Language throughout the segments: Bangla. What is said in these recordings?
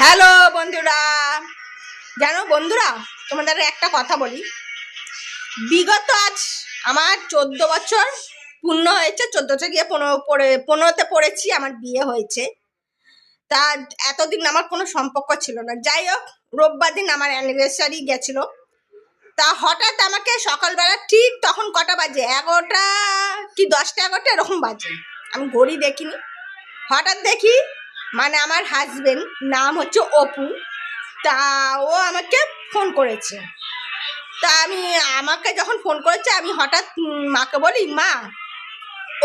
হ্যালো বন্ধুরা, জানো বন্ধুরা, তোমাদের একটা কথা বলি। বিগত আজ আমার 14 বছর পূর্ণ হয়েছে। 14তে গিয়ে 15তে পড়েছি, আমার বিয়ে হয়েছে। তা এতদিন আমার কোনো সম্পর্ক ছিল না। যাই হোক, রোববার দিন আমার অ্যানিভার্সারি গেছিল। তা হঠাৎ আমাকে সকালবেলা ঠিক তখন কটা বাজে, 11টা কি 10টা 11টা এরকম বাজে, আমি ঘড়ি দেখিনি। হঠাৎ দেখি মানে আমার হাজবেন্ড, নাম হচ্ছে অপু, তা ও আমাকে ফোন করেছে। তা আমাকে যখন ফোন করেছে, আমি হঠাৎ মাকে বলি, মা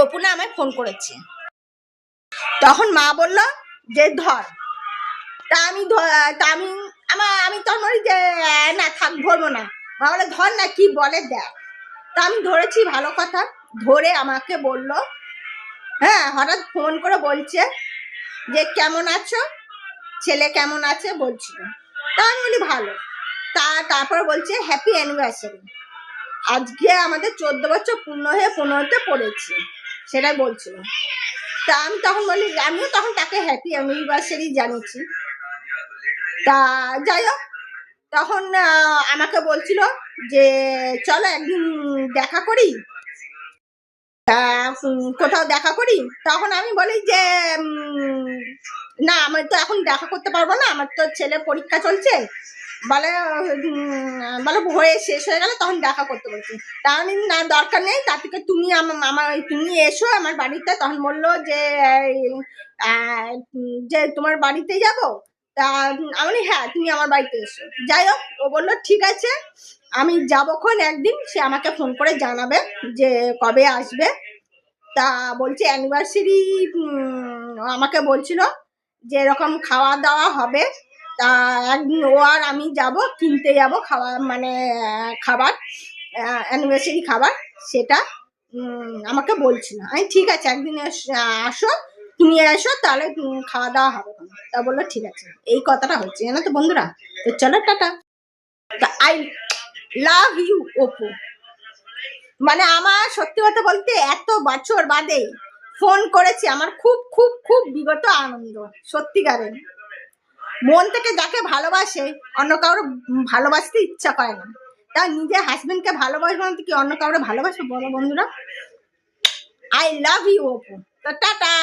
অপু না আমায় ফোন করেছে। তখন মা বলল যে ধর। তা আমি আমি তখন বলি যে না থাক, ধরবো না। মা বলে ধর না, কি বলে দেখ। তা আমি ধরেছি, ভালো কথা। ধরে আমাকে বলল, হ্যাঁ, হঠাৎ ফোন করে বলছে যে কেমন আছো, ছেলে কেমন আছে বলছিল। তা আমি বলি ভালো। তারপর বলছে হ্যাপি অ্যানিভার্সারি, আজকে আমাদের 14 বছর পূর্ণ হয়ে 15তে পড়েছি, সেটাই বলছিল। তা আমি তখন বলি, আমিও তখন তাকে হ্যাপি অ্যানিভার্সারি জানিয়েছি। তা যাই হোক, তখন আমাকে বলছিল যে চলো একদিন দেখা করি, কোথাও দেখা করি। তখন আমি বলি যে না, আমি তো এখন দেখা করতে পারবো না, আমার তো ছেলে পরীক্ষা চলছে। বলে বলে হয়ে শেষ হয়ে গেলে তখন দেখা করতে বলছি। তা আমি না, দরকার নেই, তার থেকে তুমি এসো আমার বাড়িতে। তখন বললো যে যে তোমার বাড়িতে যাব। তা আমি হ্যাঁ, তুমি আমার বাড়িতে এসো। যাই হোক, ও বললো ঠিক আছে, আমি যাবক্ষণ একদিন সে আমাকে ফোন করে জানাবে যে কবে আসবে। তা বলছে অ্যানিভার্সারি, আমাকে বলছিল যে এরকম খাওয়া দাওয়া হবে। তা একদিন ও আর আমি যাব, কিনতে যাব খাওয়া, মানে খাবার, অ্যানিভার্সারি খাবার, সেটা আমাকে বলছিল। আমি ঠিক আছে, একদিন আসো, তুমি এসো, তাহলে খাওয়া দাওয়া হবে। তা বললো ঠিক আছে। এই কথাটা হচ্ছে, জানো তো বন্ধুরা। তো চলো tata. I love you Apu. মানে আমার সত্যি কথা বলতে এত বছর বাদে ফোন করেছে, আমার খুব খুব খুব বিগত আনন্দ। সত্যিকারের মন থেকে যাকে ভালোবাসে, অন্য কারো ভালোবাসতে ইচ্ছা করে না। তা নিজের হাজবেন্ডকে ভালোবাসবো না, কি অন্য কারো ভালোবাসবো বলো বন্ধুরা। I love you Apu. তো টাটা।